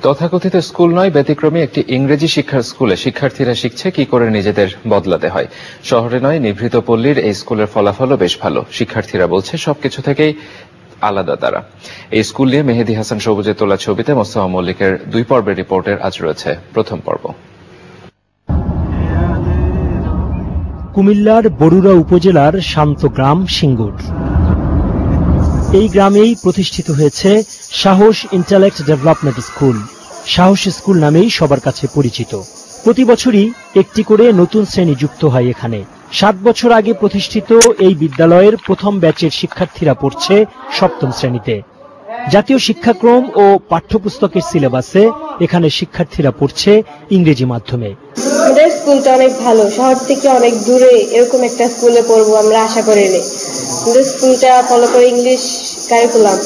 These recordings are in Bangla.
তথাকথিত স্কুল নয়, ব্যতিক্রমী একটি ইংরেজি শিক্ষার স্কুলে শিক্ষার্থীরা শিখছে কি করে নিজেদের বদলাতে হয়। শহরে নয়, নিভৃত পল্লীর এই স্কুলের ফলাফলও বেশ ভালো। শিক্ষার্থীরা বলছে সবকিছু থেকেই আলাদা তারা। এই স্কুল নিয়ে মেহেদী হাসান সবুজের তোলা ছবিতে মোস্তফা মল্লিকের 2 পর্বের রিপোর্টের আজ রয়েছে প্রথম পর্ব। কুমিল্লার বরুড়া উপজেলার শান্ত গ্রাম সিঙ্গুর। এই গ্রামেই প্রতিষ্ঠিত হয়েছে সাহস ইন্টালেক্ট ডেভেলপমেন্ট স্কুল। সাহস স্কুল নামেই সবার কাছে পরিচিত। প্রতি বছরই একটি করে নতুন শ্রেণী যুক্ত হয় এখানে। 7 বছর আগে প্রতিষ্ঠিত এই বিদ্যালয়ের প্রথম ব্যাচের শিক্ষার্থীরা পড়ছে 7ম শ্রেণীতে। জাতীয় শিক্ষাক্রম ও পাঠ্যপুস্তকের সিলেবাসে এখানে শিক্ষার্থীরা পড়ছে ইংরেজি মাধ্যমে। আমাদের স্কুলটা অনেক ভালো, শহর থেকে অনেক দূরে এরকম একটা স্কুলে পড়বো আমরা আশা করিনি। আমাদের স্কুলটা ফলো করে English curriculum.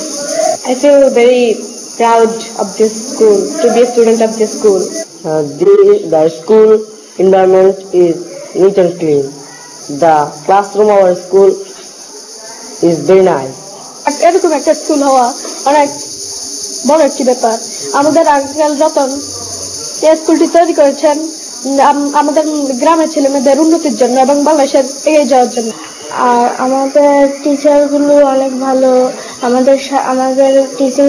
I feel very proud of this school, to be a student of this school. The school environment is neat and clean. The classroom of our school is very nice. এরকম একটা স্কুল হওয়া অনেক বড় একটি ব্যাপার। আমাদের আঙ্কেল রতন এই স্কুলটি তৈরি করেছেন আমাদের গ্রামের ছেলেমেয়েদের উন্নতির জন্য এবং বাংলাদেশের এগিয়ে যাওয়ার জন্য। আর আমাদের টিচারগুলো অনেক ভালো, আমাদেরকে টিচিং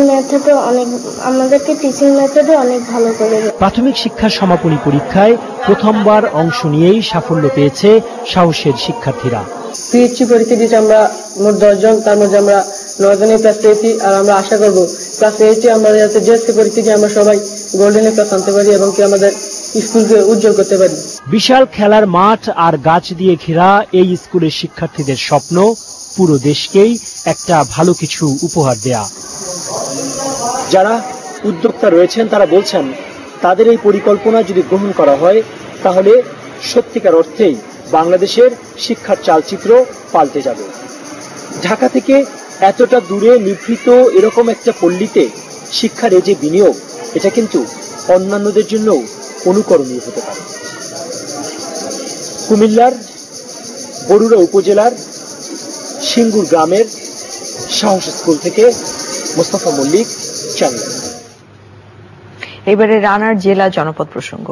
মেথডে অনেক ভালো করে। প্রাথমিক শিক্ষা সমাপনী পরীক্ষায় প্রথমবার অংশ নিয়েই সাফল্য পেয়েছে সাহসের শিক্ষার্থীরা। পিএইচসি পরীক্ষা দিয়েছি আমরা মোট 10 জন, তার মধ্যে আমরা 9 জনে ক্লাস পেয়েছি। আর আমরা আশা করব ক্লাস 8 আমরা যাতে জেএসসি পরীক্ষা দিয়ে আমরা সবাই গোল্ডেন এ প্লাস আনতে পারি এবং কি আমাদের স্কুলকে উজ্জ্বল করতে পারি। বিশাল খেলার মাঠ আর গাছ দিয়ে ঘেরা এই স্কুলের শিক্ষার্থীদের স্বপ্ন পুরো দেশকেই একটা ভালো কিছু উপহার দেয়া। যারা উদ্যোক্তা রয়েছেন তারা বলছেন তাদের এই পরিকল্পনা যদি গ্রহণ করা হয় তাহলে সত্যিকার অর্থেই বাংলাদেশের শিক্ষার চালচিত্র পাল্টে যাবে। ঢাকা থেকে এতটা দূরে নিভৃত এরকম একটা পল্লীতে শিক্ষার এই যে বিনিয়োগ, এটা কিন্তু অন্যান্যদের জন্য অনুকরণীয় হতে পারে। কুমিল্লার বরুড়া উপজেলার সিঙ্গুর গ্রামের সাহস স্কুল থেকে মোস্তফা মল্লিক, চ্যানেল। এবারে রানার জেলা জনপদ প্রসঙ্গ।